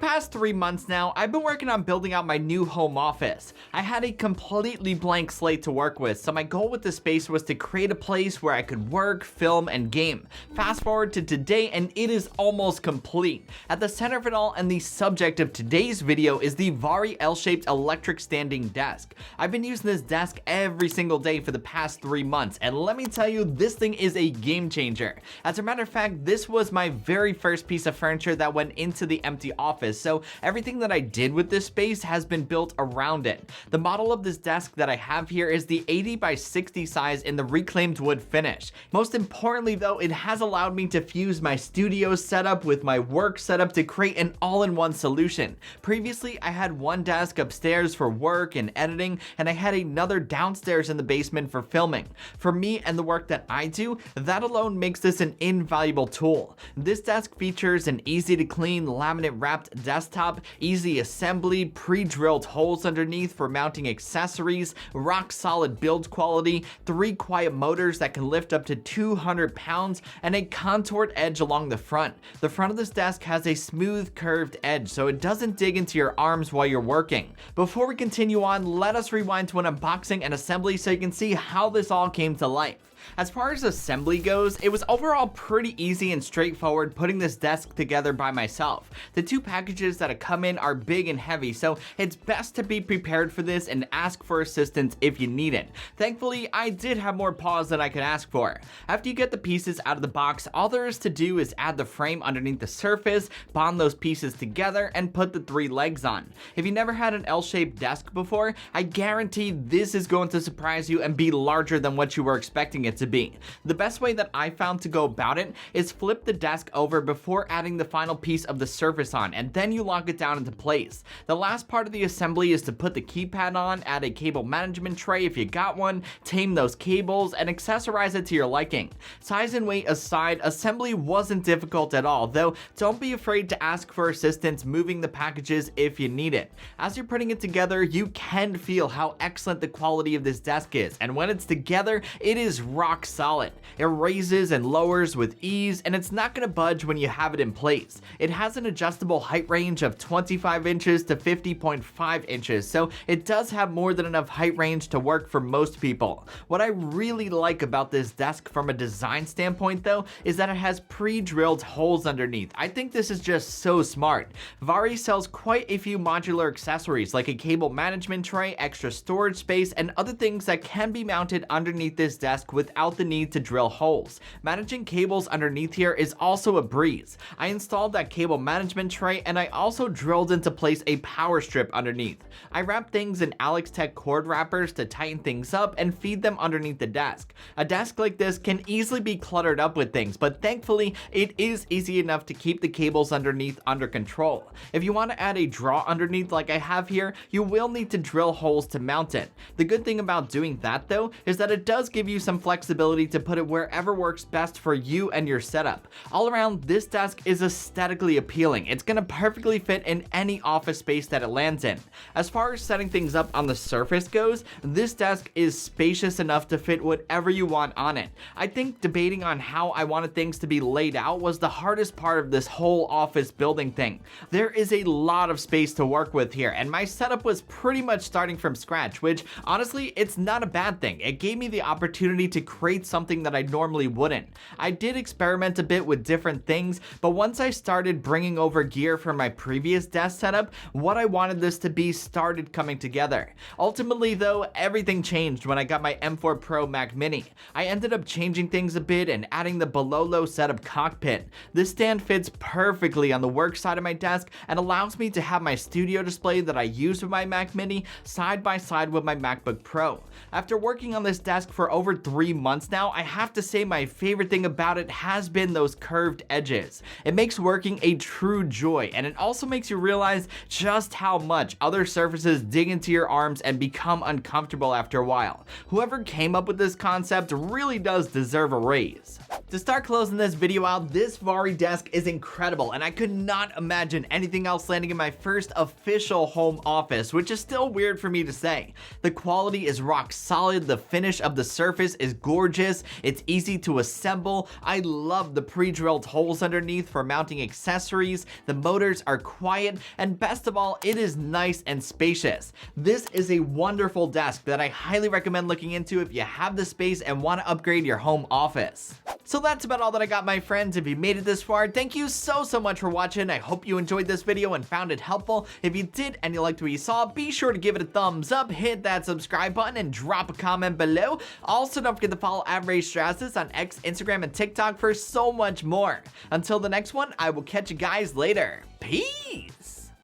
past 3 months now, I've been working on building out my new home office. I had a completely blank slate to work with, so my goal with this space was to create a place where I could work, film, and game. Fast forward to today and it is almost complete. At the center of it all and the subject of today's video is the Vari L-shaped electric standing desk. I've been using this desk every single day for the past 3 months, and let me tell you, this thing is a game changer. As a matter of fact, this was my very first piece of furniture that went into the empty office, so everything that I did with this space has been built around it. The model of this desk that I have here is the 80 by 60 size in the reclaimed wood finish. Most importantly though, it has allowed me to fuse my studio setup with my work setup to create an all-in-one solution. Previously, I had one desk upstairs for work and editing, and I had another downstairs in the basement for filming. For me and the work that I do, that alone makes this an invaluable tool. This desk features an easy to clean laminate wrapped desktop, easy assembly, pre-drilled holes underneath for mounting accessories, rock solid build quality, 3 quiet motors that can lift up to 200 pounds, and a contoured edge along the front. The front of this desk has a smooth curved edge so it doesn't dig into your arms while you're working. Before we continue on, let us rewind to an unboxing and assembly so you can see how this all came to life. As far as assembly goes, it was overall pretty easy and straightforward putting this desk together by myself. The 2 packages that come in are big and heavy, so it's best to be prepared for this and ask for assistance if you need it. Thankfully, I did have more pause than I could ask for. After you get the pieces out of the box, all there is to do is add the frame underneath the surface, bond those pieces together, and put the 3 legs on. If you never had an L-shaped desk before, I guarantee this is going to surprise you and be larger than what you were expecting it to be. The best way that I found to go about it is flip the desk over before adding the final piece of the surface on, and then you lock it down into place. The last part of the assembly is to put the keypad on, add a cable management tray if you got one, tame those cables, and accessorize it to your liking. Size and weight aside, assembly wasn't difficult at all, though don't be afraid to ask for assistance moving the packages if you need it. As you're putting it together, you can feel how excellent the quality of this desk is, and when it's together, it is rock solid. It raises and lowers with ease, and it's not going to budge when you have it in place. It has an adjustable height range of 25 inches to 50.5 inches, so it does have more than enough height range to work for most people. What I really like about this desk from a design standpoint though, is that it has pre-drilled holes underneath. I think this is just so smart. Vari sells quite a few modular accessories like a cable management tray, extra storage space, and other things that can be mounted underneath this desk without the need to drill holes. Managing cables underneath here is also a breeze. I installed that cable management tray, and I also drilled into place a power strip underneath. I wrapped things in Alex Tech cord wrappers to tighten things up and feed them underneath the desk. A desk like this can easily be cluttered up with things, but thankfully it is easy enough to keep the cables underneath under control. If you want to add a drawer underneath like I have here, you will need to drill holes to mount it. The good thing about doing that though is that it does give you some flexibility to put it wherever works best for you and your setup. All around, this desk is aesthetically appealing. It's gonna perfectly fit in any office space that it lands in. As far as setting things up on the surface goes, this desk is spacious enough to fit whatever you want on it. I think debating on how I wanted things to be laid out was the hardest part of this whole office building thing. There is a lot of space to work with here, and my setup was pretty much starting from scratch, which honestly, it's not a bad thing. It gave me the opportunity to create something that I normally wouldn't. I did experiment a bit with different things, but once I started bringing over gear from my previous desk setup, what I wanted this to be started coming together. Ultimately though, everything changed when I got my M4 Pro Mac Mini. I ended up changing things a bit and adding the below low setup cockpit. This stand fits perfectly on the work side of my desk and allows me to have my studio display that I use with my Mac Mini side by side with my MacBook Pro. After working on this desk for over 3 months now, I have to say my favorite thing about it has been those curved edges. It makes working a true joy, and it also makes you realize just how much other surfaces dig into your arms and become uncomfortable after a while. Whoever came up with this concept really does deserve a raise. To start closing this video out, this Vari desk is incredible, and I could not imagine anything else landing in my first official home office, which is still weird for me to say. The quality is rock solid, the finish of the surface is gorgeous, it's easy to assemble. I love the pre-drilled holes underneath for mounting accessories. The motors are quiet, and best of all, it is nice and spacious. This is a wonderful desk that I highly recommend looking into if you have the space and want to upgrade your home office. So that's about all that I got, my friends. If you made it this far, thank you so much for watching. I hope you enjoyed this video and found it helpful. If you did and you liked what you saw, be sure to give it a thumbs up, hit that subscribe button, and drop a comment below. Also, don't forget to follow Raymond Strazdas on X, Instagram, and TikTok for so much more. Until the next one, I will catch you guys later. Peace!